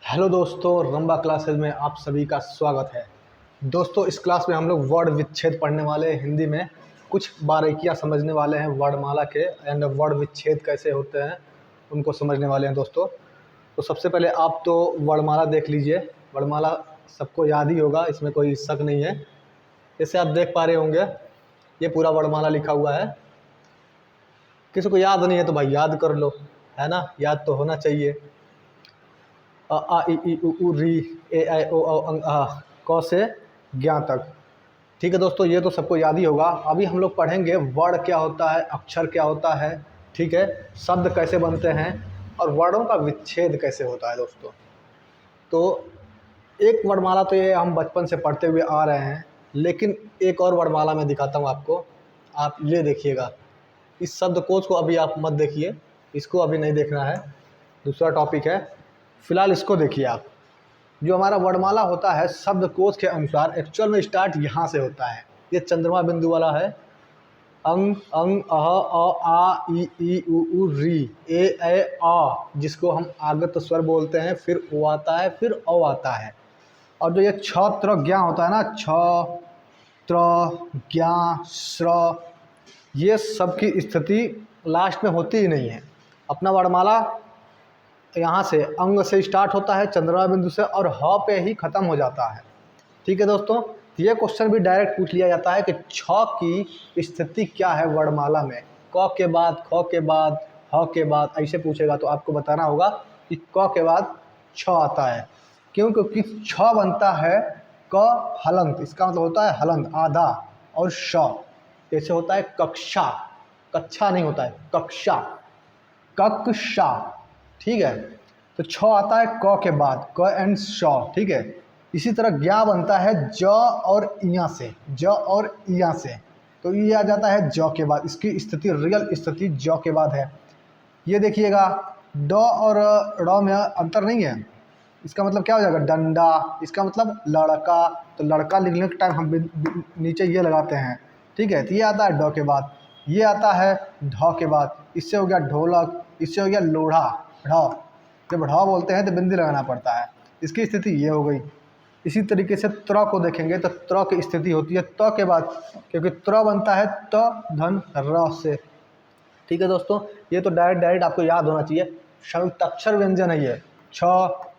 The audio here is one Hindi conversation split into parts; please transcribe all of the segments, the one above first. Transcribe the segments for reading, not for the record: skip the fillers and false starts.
हेलो दोस्तों, रंबा क्लासेस में आप सभी का स्वागत है। दोस्तों, इस क्लास में हम लोग वर्ड विच्छेद पढ़ने वाले हैं। हिंदी में कुछ बारीकियां समझने वाले हैं वर्णमाला के एंड वर्ड विच्छेद कैसे होते हैं उनको समझने वाले हैं दोस्तों। तो सबसे पहले आप तो वर्णमाला देख लीजिए। वर्णमाला सबको याद ही होगा, इसमें कोई शक नहीं है। जैसे आप देख पा रहे होंगे, ये पूरा वर्णमाला लिखा हुआ है। किसी को याद नहीं है तो भाई याद कर लो, है ना। याद तो होना चाहिए। अ आ इ ई उ ऊ री ए ऐ ओ औ अं अः क से ज्ञ तक। ठीक है दोस्तों, ये तो सबको याद ही होगा। अभी हम लोग पढ़ेंगे वर्ड क्या होता है, अक्षर क्या होता है, ठीक है, शब्द कैसे बनते हैं और वर्णों का विच्छेद कैसे होता है दोस्तों। तो एक वर्णमाला तो ये हम बचपन से पढ़ते हुए आ रहे हैं, लेकिन एक और वर्णमाला मैं दिखाता हूँ आपको। आप ये देखिएगा, इस शब्दकोश को अभी आप मत देखिए, इसको अभी नहीं देखना है, दूसरा टॉपिक है। फिलहाल इसको देखिए आप। जो हमारा वर्णमाला होता है शब्दकोश के अनुसार एक्चुअल में स्टार्ट यहाँ से होता है। ये चंद्रमा बिंदु वाला है। अंग अंग अह अ आ ई उ ऊ री ए ऐ आ, जिसको हम आगत स्वर बोलते हैं। फिर ओ आता है, फिर औ आता है। और जो ये छ त्र ज्ञ होता है ना, छ त्र ज्ञ श्र, ये सब की स्थिति लास्ट में होती ही नहीं है। अपना वर्णमाला यहाँ से अंग से स्टार्ट होता है, चंद्रमा बिंदु से, और ह पे ही ख़त्म हो जाता है। ठीक है दोस्तों, ये क्वेश्चन भी डायरेक्ट पूछ लिया जाता है कि छ की स्थिति क्या है वर्णमाला में। क के बाद, ख के बाद, ह के बाद ऐसे पूछेगा तो आपको बताना होगा कि क के बाद छ आता है। क्यों? क्योंकि छ बनता है क हलंत, इसका मतलब होता है हलंत आधा, और श जैसे होता है कक्षा। कक्षा नहीं होता है, कक्षा, कक्षा। ठीक है, तो छ आता है क के बाद, क एंड श। ठीक है, इसी तरह ज्ञ बनता है ज और इया से, ज और इया से, तो ये आ जाता है ज के बाद। इसकी स्थिति, रियल स्थिति ज के बाद है। ये देखिएगा, ड और ड़ में अंतर नहीं है। इसका मतलब क्या हो जाएगा? डंडा। इसका मतलब लड़का, तो लड़का लिखने के टाइम हम नीचे ये लगाते हैं। ठीक है, तो ये आता है ड के बाद। ये आता है ढ के बाद। इससे हो गया ढोलक, इससे हो गया लोढ़ा, ढ। जब ढ बोलते हैं तो बिंदी लगाना पड़ता है। इसकी स्थिति ये हो गई। इसी तरीके से त्र को देखेंगे तो त्र की स्थिति होती है त के बाद, क्योंकि त्र बनता है त धन र से। ठीक है दोस्तों, ये तो डायरेक्ट आपको याद होना चाहिए। संयुक्ताक्षर व्यंजन है ये, छ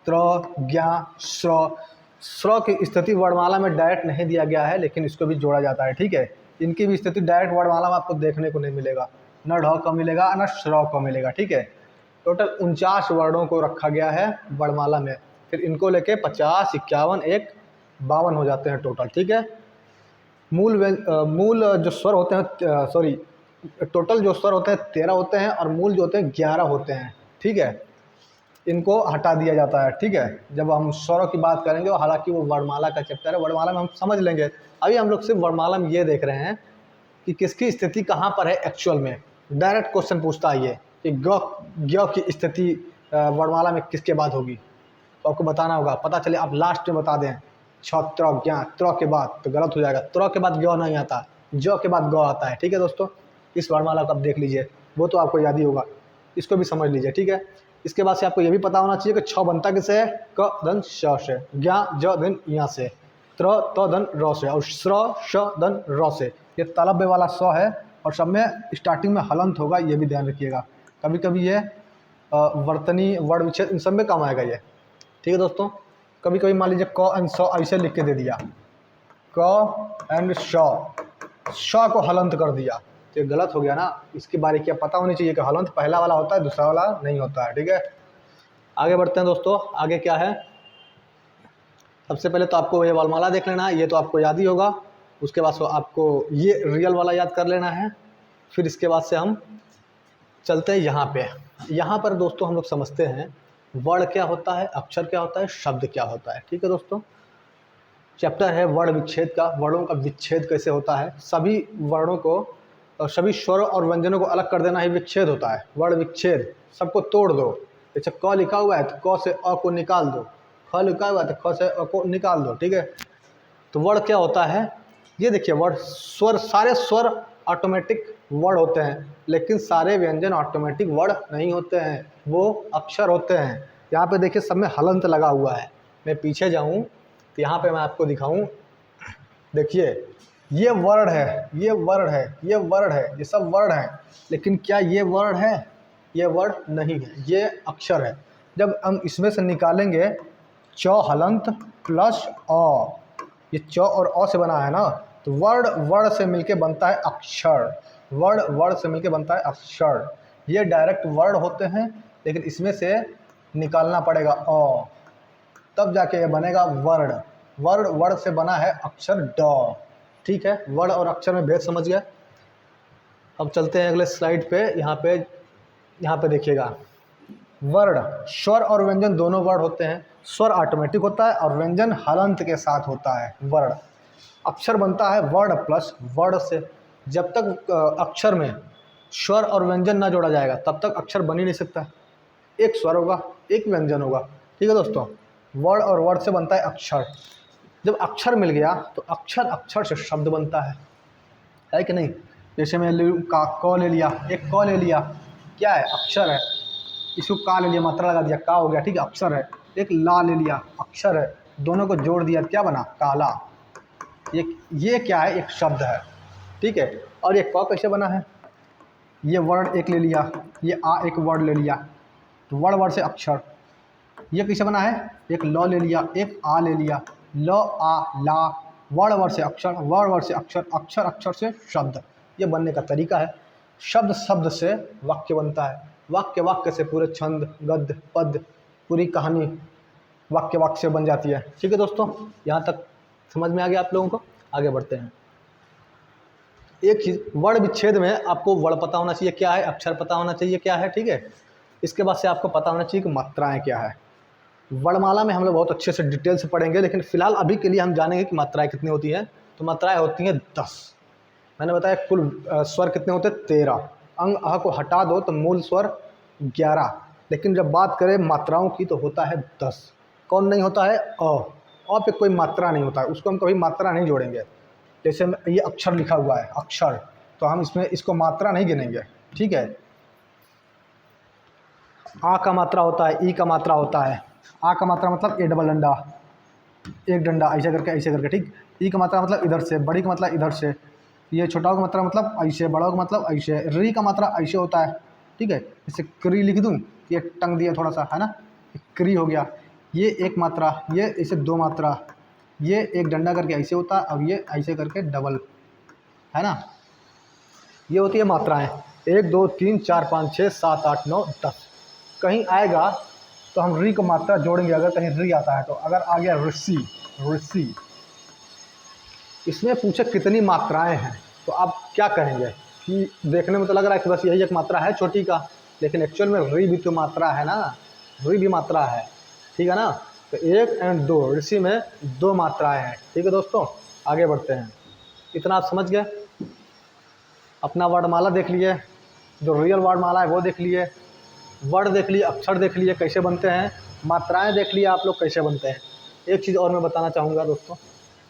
त्र ज्ञ श्र। श्र की स्थिति वर्णमाला में डायरेक्ट नहीं दिया गया है, लेकिन इसको भी जोड़ा जाता है। ठीक है, इनकी भी स्थिति डायरेक्ट वर्णमाला में आपको देखने को नहीं मिलेगा, न ढ का मिलेगा न श्र का मिलेगा। ठीक है, टोटल 49 वर्णों को रखा गया है वर्णमाला में। फिर इनको लेके 50, 51, 1, 52 हो जाते हैं टोटल। ठीक है, मूल जो स्वर होते हैं, सॉरी, टोटल जो स्वर होते हैं 13 होते हैं, और मूल जो होते हैं 11 होते हैं। ठीक है, इनको हटा दिया जाता है। ठीक है, जब हम स्वरों की बात करेंगे, हालांकि वो वर्णमाला का चैप्टर है, वर्णमाला में हम समझ लेंगे। अभी हम लोग सिर्फ वर्णमाला में ये देख रहे हैं कि किसकी स्थिति कहाँ पर है एक्चुअल में। डायरेक्ट क्वेश्चन पूछता है ये कि ज्ञ की स्थिति वर्णमाला में किसके बाद होगी, तो आपको बताना होगा। पता चले आप लास्ट में बता दें छ त्र ज्ञ, त्र के बाद, तो गलत हो जाएगा। त्र के बाद ज्ञ नहीं आता, ज के बाद ग आता है। ठीक है दोस्तों, इस वर्णमाला को आप देख लीजिए, वो तो आपको याद ही होगा, इसको भी समझ लीजिए। ठीक है, इसके बाद से आपको ये भी पता होना चाहिए कि छ बनता किससे है? क धन श से, ज्ञ ज धन इया से, त्र त धन र से, और श्र श धन र से। ये तालव्य वाला स है, और सब में स्टार्टिंग में हलंत होगा, ये भी ध्यान रखिएगा। कभी कभी ये वर्तनी, वर्ण विच्छेद, इन सब में काम आएगा ये। ठीक है दोस्तों, कभी कभी मान लीजिए क एंड स ऐसे लिख के दे दिया, क एंड श को हलंत कर दिया, तो ये गलत हो गया ना। इसकी बारीकियाँ पता होनी चाहिए कि हलंत पहला वाला होता है, दूसरा वाला नहीं होता है। ठीक है, आगे बढ़ते हैं दोस्तों। आगे क्या है, सबसे पहले तो आपको ये वर्णमाला देख लेना है, ये तो आपको याद ही होगा। उसके बाद आपको ये रियल वाला याद कर लेना है। फिर इसके बाद से हम चलते हैं यहाँ पे। यहाँ पर दोस्तों हम लोग समझते हैं वर्ण क्या होता है, अक्षर क्या होता है, शब्द क्या होता है। ठीक है दोस्तों, चैप्टर है वर्ण विच्छेद का। वर्णों का विच्छेद कैसे होता है, सभी वर्णों को, सभी स्वर और व्यंजनों को अलग कर देना ही विच्छेद होता है। वर्ण विच्छेद, सबको तोड़ दो। जैसे क लिखा हुआ है तो क से अ को निकाल दो, ख लिखा हुआ है तो ख से अ को निकाल दो। ठीक है, तो वर्ण क्या होता है, ये देखिए। वर्ण स्वर, सारे स्वर ऑटोमेटिक वर्ण होते हैं, लेकिन सारे व्यंजन ऑटोमेटिक वर्ण नहीं होते हैं, वो अक्षर होते हैं। यहाँ पे देखिए सब में हलंत लगा हुआ है। मैं पीछे जाऊँ तो यहाँ पे मैं आपको दिखाऊँ, देखिए ये वर्ड है, ये वर्ड है, ये वर्ड है, ये सब वर्ड है, लेकिन क्या ये वर्ड है? ये वर्ड नहीं है, ये अक्षर है। जब हम इसमें से निकालेंगे चौ हलंत प्लस अ, ये चौ और अ से बना है ना, तो वर्ड वर्ड से मिलके बनता है अक्षर, वर्ड वर्ड से मिलके बनता है अक्षर। ये डायरेक्ट वर्ड होते हैं, लेकिन इसमें से निकालना पड़ेगा अ, तब जाके ये बनेगा वर्ड। वर्ड वर्ड से बना है अक्षर ड। ठीक है, वर्ड और अक्षर में भेद समझ गया। अब चलते हैं अगले स्लाइड पे। यहाँ पे देखिएगा, वर्ड स्वर और व्यंजन दोनों वर्ड होते हैं। स्वर ऑटोमेटिक होता है और व्यंजन हलंत के साथ होता है। वर्ड अक्षर बनता है वर्ड प्लस वर्ड से। जब तक अक्षर में स्वर और व्यंजन ना जोड़ा जाएगा तब तक अक्षर बन ही नहीं सकता। एक स्वर होगा, एक व्यंजन होगा। ठीक है दोस्तों, वर्ड और वर्ड से बनता है अक्षर। जब अक्षर मिल गया तो अक्षर अक्षर से शब्द बनता है कि नहीं? जैसे मैं क ले लिया, एक क ले लिया, क्या है? अक्षर है। इसको का ले लिया, मात्रा लगा दिया, का हो गया, ठीक है, अक्षर है। एक ला ले लिया, अक्षर है, दोनों को जोड़ दिया, क्या बना? काला। ये क्या है? एक शब्द है। ठीक है, और ये क कैसे बना है? ये वर्ड एक ले लिया, ये आ एक वर्ड ले लिया, तो वर्ड वर्ड से अक्षर। ये कैसे बना है? एक ल ले लिया, एक आ ले लिया, ल आ ला, वर्ड वर्ड से अक्षर, वर्ड वर्ड से अक्षर, अक्षर अक्षर से शब्द। ये बनने का तरीका है। शब्द शब्द से वाक्य बनता है, वाक्य वाक्य से पूरे छंद गद्य पद पूरी कहानी वाक्य वाक्य से बन जाती है। ठीक है दोस्तों, यहाँ तक समझ में आ गया आप लोगों को? आगे बढ़ते हैं। एक चीज़, वर्ण विच्छेद में आपको वर्ण पता होना चाहिए क्या है, अक्षर पता होना चाहिए क्या है। ठीक है, इसके बाद से आपको पता होना चाहिए कि मात्राएं क्या है। वर्णमाला में हम लोग बहुत अच्छे से डिटेल से पढ़ेंगे, लेकिन फिलहाल अभी के लिए हम जानेंगे कि मात्राएं कितनी होती हैं। तो मात्राएं होती हैं 10। मैंने बताया कुल स्वर कितने होते हैं? 13। अंग अह को हटा दो तो मूल स्वर 11, लेकिन जब बात करें मात्राओं की तो होता है 10। कौन नहीं होता है? अ पे कोई मात्रा नहीं होता है, उसको हम कभी मात्रा नहीं जोड़ेंगे। जैसे ये अक्षर लिखा हुआ है, अक्षर, तो हम इसमें इसको मात्रा नहीं गिनेंगे। ठीक है, आ का मात्रा होता है, ई का मात्रा होता है। आ का मात्रा मतलब ए डबल डंडा, एक डंडा, ऐसे करके। ठीक, ई का मात्रा मतलब इधर से, बड़ी का मतलब इधर से, ये छोटा का मात्रा मतलब ऐसे, बड़ा का मतलब ऐसे। री का मात्रा ऐसे होता है। ठीक है, जैसे क्री लिख दूँ, ये टंग दिया थोड़ा सा, है ना, क्री हो गया। ये एक मात्रा, ये ऐसे दो मात्रा, ये एक डंडा करके ऐसे होता है, अब ये ऐसे करके डबल, है ना। ये होती है मात्राएं। 1 2 3 4 5 6 7 8 9 10। कहीं आएगा तो हम री को मात्रा जोड़ेंगे, अगर कहीं री आता है तो। अगर आ गया ऋषि, ऋषि, इसमें पूछे कितनी मात्राएं हैं, तो आप क्या करेंगे कि देखने में तो लग रहा है कि बस यही एक मात्रा है छोटी का, लेकिन एक्चुअल में री भी तो मात्रा है ना, री भी मात्रा है। ठीक है ना, तो 1 और 2, ऋषि में 2 मात्राएं हैं। ठीक है दोस्तों, आगे बढ़ते हैं। इतना आप समझ गए? अपना वर्णमाला देख लिए, जो रियल वर्णमाला है वो देख लिए, वर्ड देख लिए, अक्षर देख लिए कैसे बनते हैं, मात्राएं देख लिए आप लोग कैसे बनते हैं। एक चीज़ और मैं बताना चाहूँगा दोस्तों,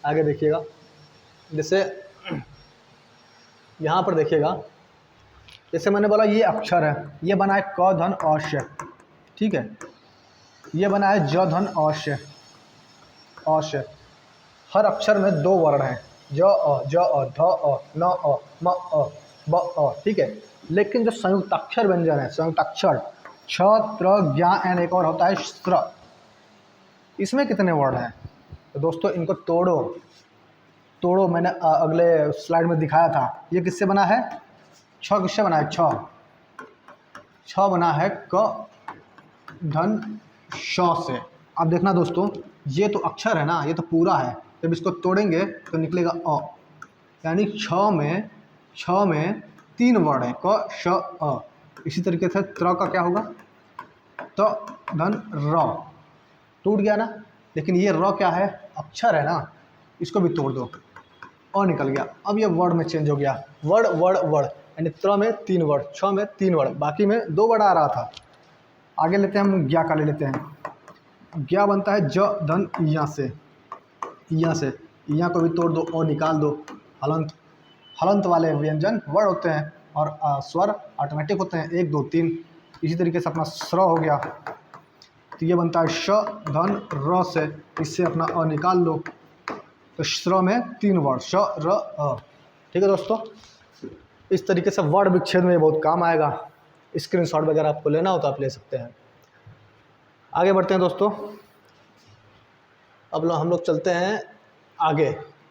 आगे देखिएगा। जैसे यहाँ पर देखिएगा, जैसे मैंने बोला ये अक्षर है, ये बना है क धन अवश्य। ठीक है, ये बना है ज धन अवश्य, अवश्य। हर अक्षर में 2 वर्ण हैं, ज अ, ध अ, न अ, म अ, ब अ। ठीक है, लेकिन जो संयुक्ताक्षर व्यंजन है, संयुक्ताक्षर छ त्र ज्ञा एन, एक और होता है स्त्र, इसमें कितने वर्ण हैं? तो दोस्तों इनको तोड़ो, तोड़ो। मैंने अगले स्लाइड में दिखाया था। ये किससे बना है? छ किससे बना है? छ बना है क धन श से। अब देखना दोस्तों, ये तो अक्षर है ना, ये तो पूरा है, जब इसको तोड़ेंगे तो निकलेगा अ, यानी छ में 3 वर्ण है, क श अ। इसी तरीके से त्र का क्या होगा? तो धन र, टूट गया ना। लेकिन ये र क्या है? अक्षर है ना, इसको भी तोड़ दो, अ निकल गया। अब ये वर्ड में चेंज हो गया, वर्ड वर्ड वर्ड, यानी त्र में 3 वर्ड, छ में 3 वर्ड, बाकी में 2 वर्ड आ रहा था। आगे लेते हैं हम, ज्ञा का ले लेते हैं। ज्ञा बनता है ज धन इया से, इया से, इया को भी तोड़ दो, ओ निकाल दो। हलंत, हलंत वाले व्यंजन वर्ड होते हैं और स्वर ऑटोमेटिक होते हैं, 1 2 3। इसी तरीके से अपना स्र हो गया, तो ये बनता है श धन र से, इससे अपना अ निकाल लो, तो श्र में 3 वर्ड श र अ। ठीक है दोस्तों, इस तरीके से वर्ड विच्छेद में ये बहुत काम आएगा। स्क्रीनशॉट वगैरह आपको लेना हो तो आप ले सकते हैं। आगे बढ़ते हैं दोस्तों, अब हम लोग चलते हैं आगे।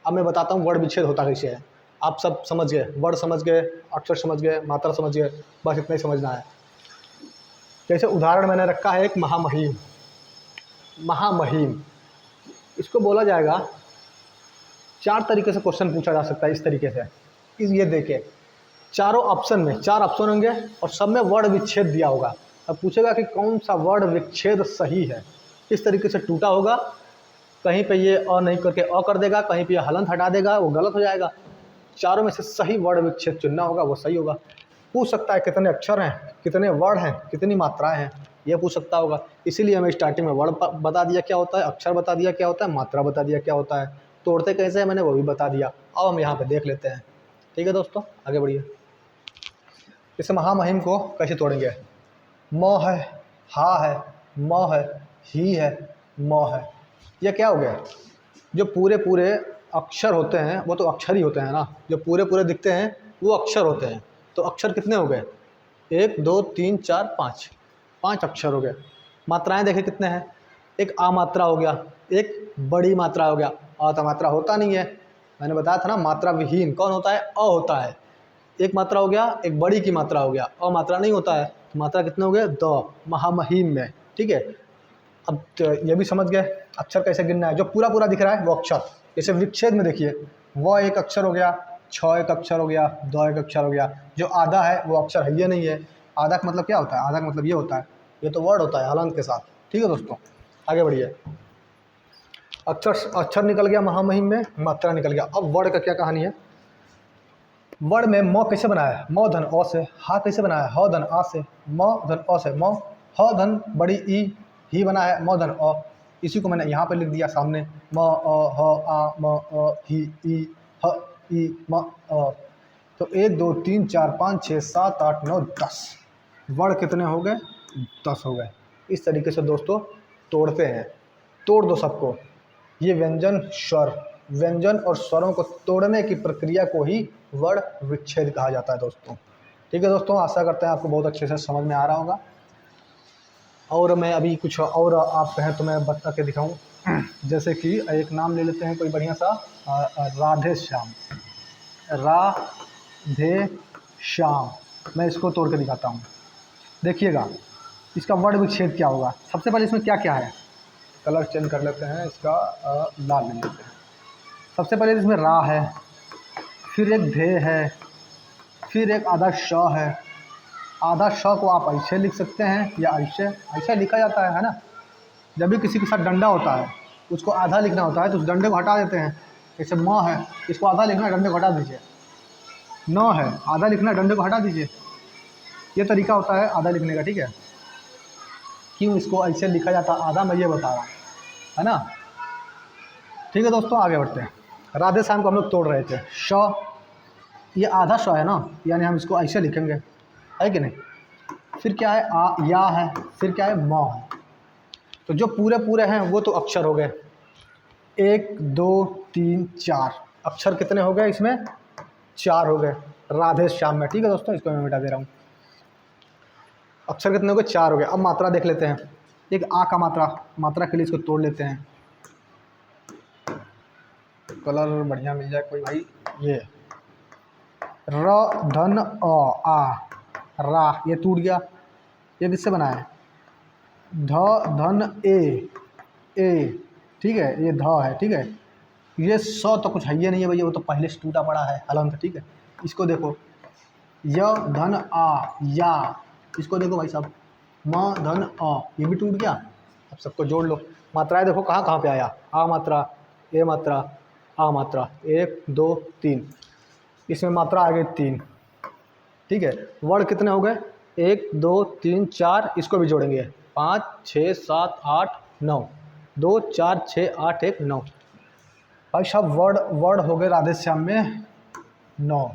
अब मैं बताता हूँ वर्ड विच्छेद होता कैसे है। आप सब समझ गए, वर्ड समझ गए, अक्षर समझ गए, मात्रा समझ गए, बस इतना ही समझना है। जैसे उदाहरण मैंने रखा है एक महामहिम। महामहिम इसको बोला जाएगा, 4 तरीके से क्वेश्चन पूछा जा सकता है इस तरीके से। ये देखिए, चारों ऑप्शन में 4 ऑप्शन होंगे और सब में वर्ड विच्छेद दिया होगा। अब पूछेगा कि कौन सा वर्ड विच्छेद सही है। इस तरीके से टूटा होगा, कहीं पे ये अ नहीं करके अ कर देगा, कहीं पे ये हलंत हटा देगा, वो गलत हो जाएगा। चारों में से सही वर्ड विच्छेद चुनना होगा, वो सही होगा। पूछ सकता है कितने अक्षर हैं, कितने वर्ड हैं, कितनी मात्राएं हैं, ये पूछ सकता होगा। इसीलिए हमें स्टार्टिंग में वर्ड बता दिया क्या होता है, अक्षर बता दिया क्या होता है, मात्रा बता दिया क्या होता है, तोड़ते कैसे हैं मैंने वो भी बता दिया। अब हम यहाँ पे देख लेते हैं। ठीक है दोस्तों, आगे बढ़िए। इस महामहिम को कैसे तोड़ेंगे। म है, हा है, म है, ही है, म है। यह क्या हो गया, जो पूरे पूरे अक्षर होते हैं वो तो अक्षर ही होते हैं ना, जो पूरे पूरे दिखते हैं वो अक्षर होते हैं। तो अक्षर कितने हो गए, 1 2 3 4 5, 5 अक्षर हो गए। मात्राएं देखें कितने हैं, एक आ मात्रा हो गया, एक बड़ी मात्रा हो गया। अ तो मात्रा होता नहीं है, मैंने बताया था ना, मात्रा विहीन कौन होता है, अ होता है। एक मात्रा हो गया, एक बड़ी की मात्रा हो गया, अ मात्रा नहीं होता है। तो मात्रा कितने हो गए, 2 महामहिम में। ठीक है, अब तो ये भी समझ गए अक्षर कैसे गिनना है। जो पूरा पूरा दिख रहा है वो अक्षर, जैसे विच्छेद में देखिए, व एक अक्षर हो गया, छ एक अक्षर हो गया, द एक अक्षर हो गया। जो आधा है वो अक्षर है, ये नहीं है। आधा का मतलब क्या होता है, आधा का मतलब ये होता है, ये तो वर्ड होता है हलंत के साथ। ठीक है दोस्तों, आगे बढ़िए। अक्षर अक्षर निकल गया महामहिम में, मात्रा निकल गया। अब वर्ड का क्या कहानी है। वर्ड में म कैसे बनाया है, म धन अ से। हा कैसे बनाया है, ह धन आ से। म धन अ से म। ह धन बड़ी ई, ही बना है म धन अ। इसी को मैंने यहाँ पे लिख दिया सामने, म अ ह आ म अ ही ई ह ई म अ। तो 1 2 3 4 5 6 7 8 9 10 वर्ड कितने हो गए, 10 हो गए। इस तरीके से दोस्तों तोड़ते हैं, तोड़ दो सबको। ये व्यंजन स्वर, व्यंजन और स्वरों को तोड़ने की प्रक्रिया को ही वर्ण विच्छेद कहा जाता है दोस्तों। ठीक है दोस्तों, आशा करते हैं आपको बहुत अच्छे से समझ में आ रहा होगा। और मैं अभी कुछ और आप कहें तो मैं बता के दिखाऊं। जैसे कि एक नाम ले लेते हैं कोई बढ़िया सा, राधे श्याम। राधे श्याम, मैं इसको तोड़ के दिखाता हूँ। देखिएगा इसका वर्ण विच्छेद क्या होगा। सबसे पहले इसमें क्या क्या है, कलर चेंज कर लेते हैं इसका, लाल ले लेते हैं। सबसे पहले इसमें रा है, फिर एक धे है, फिर एक आधा श है। आधा श को आप ऐसे लिख सकते हैं या ऐसे, ऐसे लिखा जाता है ना। जब भी किसी के साथ डंडा होता है, उसको आधा लिखना होता है तो उस डंडे को हटा देते हैं। जैसे म है, इसको आधा लिखना है, डंडे को हटा दीजिए। न है, आधा लिखना है, डंडे को हटा दीजिए। ये तरीका होता है आधा लिखने का। ठीक है, क्यों इसको ऐसे लिखा जाता है आधा, मैं ये बता रहा हूँ, है ना। ठीक है दोस्तों, आगे बढ़ते हैं। राधे श्याम को हम लोग तोड़ रहे थे। श, ये आधा श है ना, यानी हम इसको ऐसे लिखेंगे, है कि नहीं। फिर क्या है, आ या है, फिर क्या है, म है। तो जो पूरे पूरे हैं वो तो अक्षर हो गए। 1 2 3 4 अक्षर कितने हो गए इसमें, 4 हो गए राधे श्याम में। ठीक है दोस्तों, इसको मैं मिटा दे रहा हूँ। अक्षर कितने हो गए, 4 हो गए। अब मात्रा देख लेते हैं। एक आ का मात्रा, मात्रा के लिए इसको तोड़ लेते हैं। कलर बढ़िया मिल जाए कोई भाई। ये र धन अ आ, रा, ये टूट गया। ये किससे बना है, ध धन ए, ए। ठीक है, ये ध है। ठीक है, ये स तो कुछ है ये नहीं है भैया, वो तो पहले से टूटा पड़ा है हलंत। ठीक है, इसको देखो, य धन आ या, इसको देखो भाई साहब, म धन अ, ये भी टूट गया। अब सबको जोड़ लो। मात्राएं देखो कहाँ कहाँ पे आया, आ मात्रा, ए मात्रा, आ मात्रा, 1 2 3, इसमें मात्रा आ गई 3। ठीक है, वर्ड कितने हो गए, 1 2 3 4, इसको भी जोड़ेंगे, 5 6 7 8 9, 2 4 6 8 1 9। भाई साहब वर्ड वर्ड हो गए राधे श्याम में 9।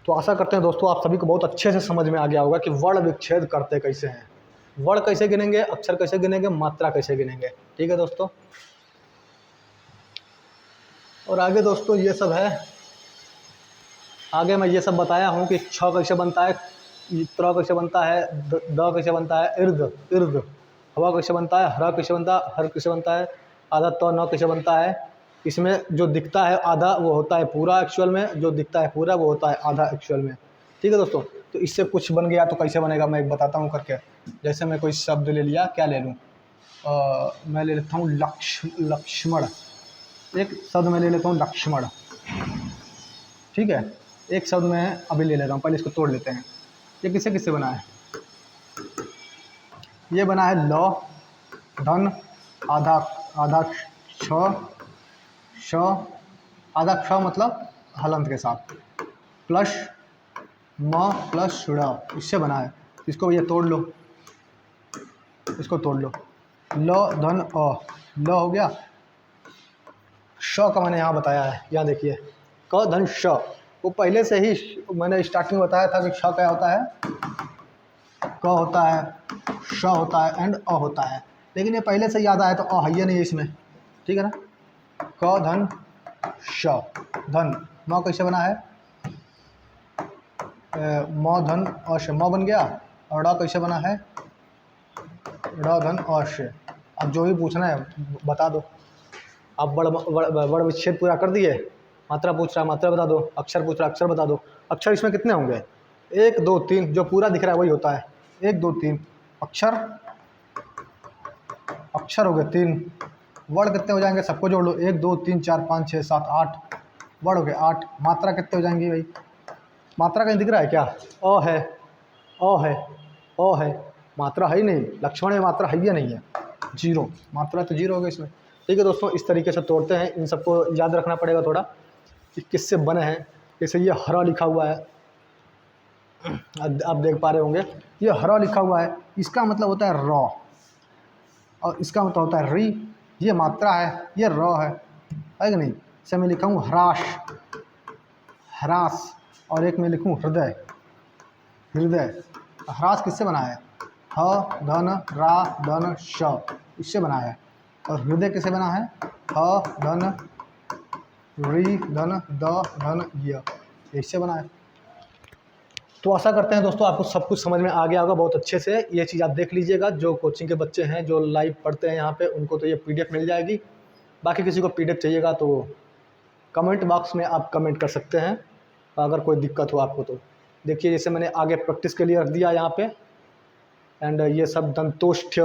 तो आशा करते हैं दोस्तों आप सभी को बहुत अच्छे से समझ में आ गया होगा कि वर्ण विच्छेद करते कैसे हैं। वर्ड कैसे गिनेंगे, अक्षर कैसे गिनेंगे, मात्रा कैसे गिनेंगे। ठीक है दोस्तों, और आगे दोस्तों ये सब है, आगे मैं ये सब बताया हूँ कि छ कैसे बनता है, त्र कैसे बनता है, द कैसे बनता है, इर्द इर्द, हवा कैसे बनता है, हरा कैसे बनता है, हर कैसे बनता है, आधा तो न कैसे बनता है। इसमें जो दिखता है आधा वो होता है पूरा एक्चुअल में, जो दिखता है पूरा वो होता है आधा एक्चुअल में। ठीक है दोस्तों, तो इससे कुछ बन गया तो कैसे बनेगा मैं एक बताता हूँ करके। जैसे मैं कोई शब्द ले लिया, क्या ले लूँ, मैं ले लेता हूँ लक्ष्मण। एक शब्द मैं ले लेता हूँ लक्ष्मण। ठीक है, एक शब्द मैं अभी ले लेता हूँ, पहले इसको तोड़ लेते हैं। ये किससे किससे बना है, ये बना है लौ, धन, आधा आधा श, आधा क्ष मतलब हलंत के साथ, प्लस म प्लस ड़, इससे बना है। इसको ये तोड़ लो, इसको तोड़ लो, ल धन अ, ल हो गया। श का मैंने यहाँ बताया है, यहाँ देखिए, क धन श, वो पहले से ही मैंने स्टार्टिंग में बताया था कि श क्या होता है, क होता है, श होता है एंड अ होता है, लेकिन ये पहले से याद आया तो अ है नहीं है इसमें। ठीक है ना, क धन श, धन, म कैसे बना है, म धन अश, म बन गया, और ड़ कैसे बना है, ड़ धन अश। अब जो भी पूछना है बता दो। आप वर्ड विच्छेद पूरा कर दिए, मात्रा पूछ रहा है मात्रा बता दो, अक्षर पूछ रहा है अक्षर बता दो। अक्षर इसमें कितने होंगे, 1 2 3, जो पूरा दिख रहा है वही होता है, 1 2 3 अक्षर, अक्षर हो गए 3। वर्ड कितने हो जाएंगे, सबको जोड़ लो, 1 2 3 4 5 6 7 8, वर्ड हो गए 8। मात्रा कितने हो जाएंगी भाई, मात्रा कहीं दिख रहा है क्या, अ है, अ है, अ है, मात्रा है ही नहीं, लक्ष्मण में मात्रा है या नहीं है, 0, मात्रा तो 0 हो गई इसमें। ठीक है दोस्तों, इस तरीके से तोड़ते हैं, इन सबको याद रखना पड़ेगा थोड़ा कि किससे बने हैं। जैसे ये हरा लिखा हुआ है, आप देख पा रहे होंगे, ये हरा लिखा हुआ है, इसका मतलब होता है रॉ, और इसका मतलब होता है री, ये मात्रा है, ये रॉ है कि नहीं। इसे मैं लिखा हूँ हराश, हरास, और एक मैं लिखूँ हृदय, हृदय। हरास किससे बना है, ह धन रा धन श, इससे बना है। और हृदय किससे बना है, ह धन री धन द धन य, इससे बना है। तो आशा करते हैं दोस्तों आपको सब कुछ समझ में आ गया होगा बहुत अच्छे से। ये चीज़ आप देख लीजिएगा, जो कोचिंग के बच्चे हैं जो लाइव पढ़ते हैं यहाँ पे, उनको तो ये पीडीएफ मिल जाएगी। बाकी किसी को पीडीएफ चाहिएगा तो कमेंट बॉक्स में आप कमेंट कर सकते हैं, अगर कोई दिक्कत हो आपको तो। देखिए जैसे मैंने आगे प्रैक्टिस के लिए रख दिया यहाँ पे, एंड ये सब दंतोष्ठ्य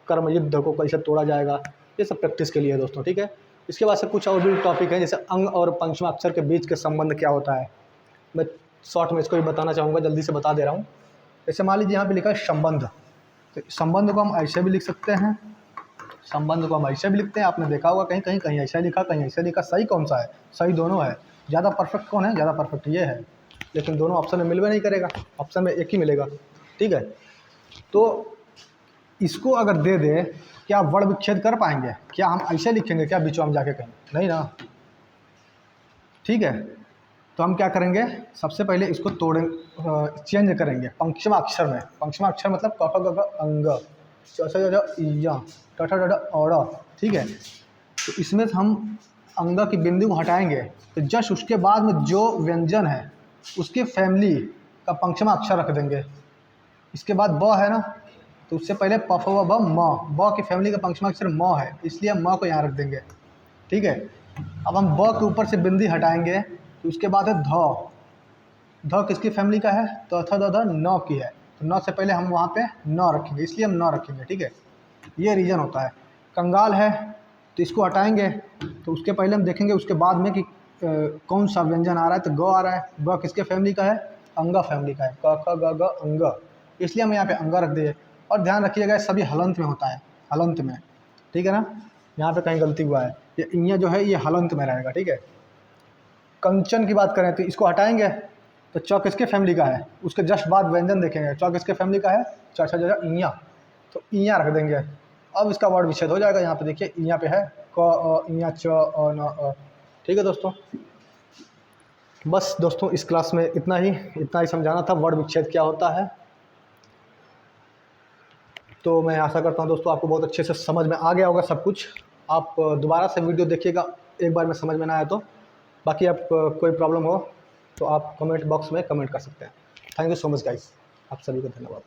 कर्म युद्ध को कैसे तोड़ा जाएगा, ये सब प्रैक्टिस के लिए है दोस्तों। ठीक है, इसके बाद से कुछ और भी टॉपिक है, जैसे अंग और पंचमाक्षर के बीच के संबंध क्या होता है, मैं शॉर्ट में इसको भी बताना चाहूँगा, जल्दी से बता दे रहा हूँ। जैसे मान लीजिए यहाँ पे लिखा है संबंध, तो संबंध को हम ऐसे भी लिख सकते हैं, संबंध को हम ऐसे भी लिखते हैं, आपने देखा होगा कहीं कहीं कहीं ऐसा लिखा कहीं ऐसा लिखा। सही कौन सा है, सही दोनों है। ज़्यादा परफेक्ट कौन है, ज़्यादा परफेक्ट ये है, लेकिन दोनों ऑप्शन में मिलवे नहीं करेगा, ऑप्शन में एक ही मिलेगा। ठीक है, तो इसको अगर दे दे, क्या आप वर्ड विच्छेद कर पाएंगे, क्या हम ऐसे लिखेंगे क्या बीचों में जाके कहीं, नहीं ना। ठीक है, तो हम क्या करेंगे, सबसे पहले इसको तोड़ें, चेंज करेंगे पंचम अक्षर में। पंचम अक्षर मतलब क ख ग घ अंग, च छ ज झ इया, ट ठ ड ढ औ ड़। ठीक है, तो इसमें हम अंग की बिंदु को हटाएंगे, तो जस्ट उसके बाद में जो व्यंजन है उसके फैमिली का पंचम अक्षर रख देंगे। इसके बाद ब है ना, तो उससे पहले प फ व ब म, ब की फैमिली का पंचम अक्षर म है, इसलिए हम म को यहाँ रख देंगे। ठीक है, अब हम ब के ऊपर से बिंदी हटाएंगे, तो उसके बाद है ध। ध किसकी फैमिली का है, तो थ द ध न की है, तो न से पहले हम वहाँ पे न रखेंगे, इसलिए हम न रखेंगे। ठीक है, ये रीज़न होता है। कंगाल है तो इसको हटाएंगे, तो उसके पहले हम देखेंगे उसके बाद में कि कौन सा व्यंजन आ रहा है, तो ग आ रहा है। ग किसके फैमिली का है, अंगा फैमिली का है, क ख ग घ अंग, इसलिए हम यहाँ पे अंगा रख दिए। और ध्यान रखिएगा सभी हलंत में होता है, हलंत में। ठीक है ना, यहाँ पे कहीं गलती हुआ है, ये इया जो है ये हलंत में रहेगा। ठीक है, कंचन की बात करें तो इसको हटाएंगे, तो च किसके फैमिली का है, उसके जस्ट बाद व्यंजन देखेंगे, च किसके फैमिली का है, च छ ज झ इया, तो इया रख देंगे। अब इसका वर्ड विच्छेद हो जाएगा, यहाँ पे देखिए यहाँ पे है क अ इया च अ न अ। ठीक है दोस्तों, बस दोस्तों इस क्लास में इतना ही समझाना था वर्ड विच्छेद क्या होता है। तो मैं आशा करता हूँ दोस्तों आपको बहुत अच्छे से समझ में आ गया होगा सब कुछ। आप दोबारा से वीडियो देखिएगा एक बार में समझ में ना आए तो। बाकी आप कोई प्रॉब्लम हो तो आप कमेंट बॉक्स में कमेंट कर सकते हैं। Thank you so much guys, आप सभी को धन्यवाद।